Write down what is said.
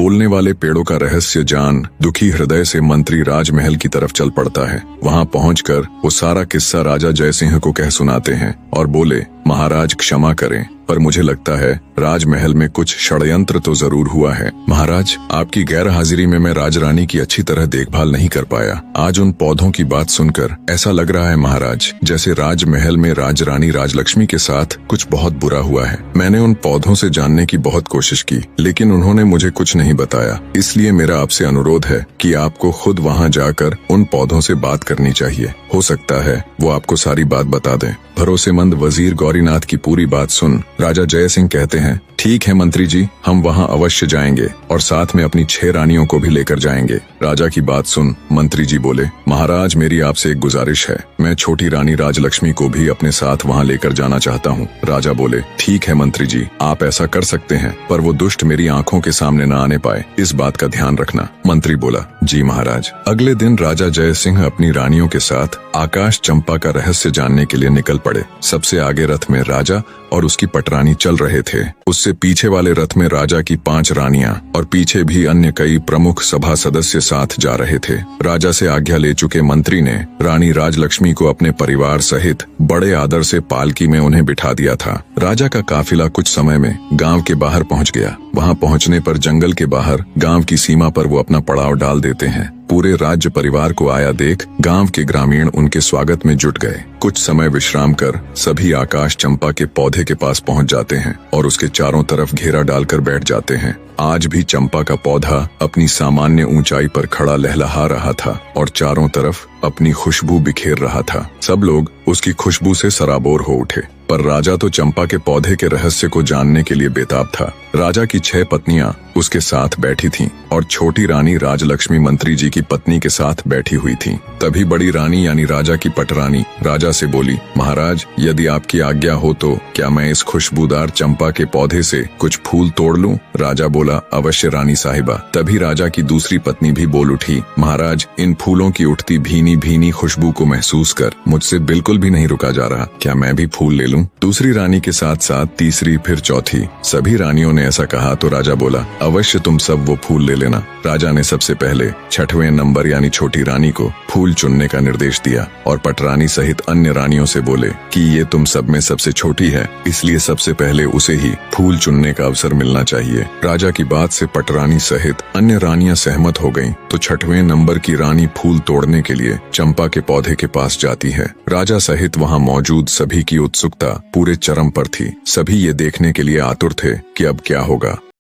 बोलने वाले पेड़ों का रहस्य जान दुखी हृदय से मंत्री राजमहल की तरफ चल पड़ता है। वहां पहुंचकर वो सारा किस्सा राजा जयसिंह को कह सुनाते हैं और बोले, महाराज क्षमा करें, पर मुझे लगता है राजमहल में कुछ षड्यंत्र तो जरूर हुआ है। महाराज, आपकी गैर हाजिरी में मैं राजरानी की अच्छी तरह देखभाल नहीं कर पाया। आज उन पौधों की बात सुनकर ऐसा लग रहा है महाराज, जैसे राजमहल में राजरानी राजलक्ष्मी के साथ कुछ बहुत बुरा हुआ है। मैंने उन पौधों से जानने की बहुत कोशिश की, लेकिन उन्होंने मुझे कुछ नहीं बताया। इसलिए मेरा आपसे अनुरोध है कि आपको खुद वहां जाकर उन पौधों से बात करनी चाहिए। हो सकता है वो आपको सारी बात बता दें। भरोसेमंद वजीर गौरीनाथ की पूरी बात सुन राजा जयसिंह कहते हैं, ठीक है मंत्री जी, हम वहां अवश्य जाएंगे और साथ में अपनी 6 रानियों को भी लेकर जाएंगे। राजा की बात सुन मंत्री जी बोले, महाराज मेरी आपसे एक गुजारिश है, मैं छोटी रानी राजलक्ष्मी को भी अपने साथ वहां लेकर जाना चाहता हूं। राजा बोले, ठीक है मंत्री जी, आप ऐसा कर सकते हैं, पर वो दुष्ट मेरी आंखों के सामने न आने पाए, इस बात का ध्यान रखना। मंत्री बोला, जी महाराज। अगले दिन राजा जयसिंह अपनी रानियों के साथ आकाश चंपा का रहस्य जानने के लिए निकल पड़े। सबसे आगे रथ में राजा और उसकी पटरानी चल रहे थे। उससे पीछे वाले रथ में राजा की 5 रानियां और पीछे भी अन्य कई प्रमुख सभा सदस्य साथ जा रहे थे। राजा से आज्ञा ले चुके मंत्री ने रानी राजलक्ष्मी को अपने परिवार सहित बड़े आदर से पालकी में उन्हें बिठा दिया था। राजा का काफिला कुछ समय में गांव के बाहर पहुंच गया। वहां पहुंचने पर जंगल के बाहर गांव की सीमा पर वो अपना पड़ाव डाल देते हैं। पूरे राज्य परिवार को आया देख गांव के ग्रामीण उनके स्वागत में जुट गए। कुछ समय विश्राम कर सभी आकाश चंपा के पौधे के पास पहुंच जाते हैं और उसके चारों तरफ घेरा डालकर बैठ जाते हैं। आज भी चंपा का पौधा अपनी सामान्य ऊंचाई पर खड़ा लहलहा रहा था और चारों तरफ अपनी खुशबू बिखेर रहा था। सब लोग उसकी खुशबू से सराबोर हो उठे, पर राजा तो चंपा के पौधे के रहस्य को जानने के लिए बेताब था। राजा की 6 पत्नियां उसके साथ बैठी थीं और छोटी रानी राजलक्ष्मी मंत्री जी की पत्नी के साथ बैठी हुई थीं। तभी बड़ी रानी यानी राजा की पटरानी राजा से बोली, महाराज यदि आपकी आज्ञा हो तो क्या मैं इस खुशबूदार चंपा के पौधे से कुछ फूल तोड़ लूं? राजा बोला, अवश्य रानी साहिबा। तभी राजा की दूसरी पत्नी भी बोल उठी, महाराज इन फूलों की उठती भीनी भीनी खुशबू को महसूस कर मुझसे बिल्कुल भी नहीं रुका जा रहा, क्या मैं भी फूल ले लूं? दूसरी रानी के साथ साथ तीसरी फिर चौथी सभी रानियों ने ऐसा कहा तो राजा बोला, अवश्य तुम सब वो फूल ले लेना। राजा ने सबसे पहले 6वें नंबर यानी छोटी रानी को फूल चुनने का निर्देश दिया और पटरानी सहित अन्य रानियों से बोले कि ये तुम सब में सबसे छोटी है, इसलिए सबसे पहले उसे ही फूल चुनने का अवसर मिलना चाहिए। राजा की बात से पटरानी सहित अन्य रानियां सहमत हो गईं, तो 6वें नंबर की रानी फूल तोड़ने के लिए चंपा के पौधे के पास जाती है। राजा सहित वहां मौजूद सभी की उत्सुकता पूरे चरम पर थी। सभी ये देखने के लिए आतुर थे कि अब क्या होगा।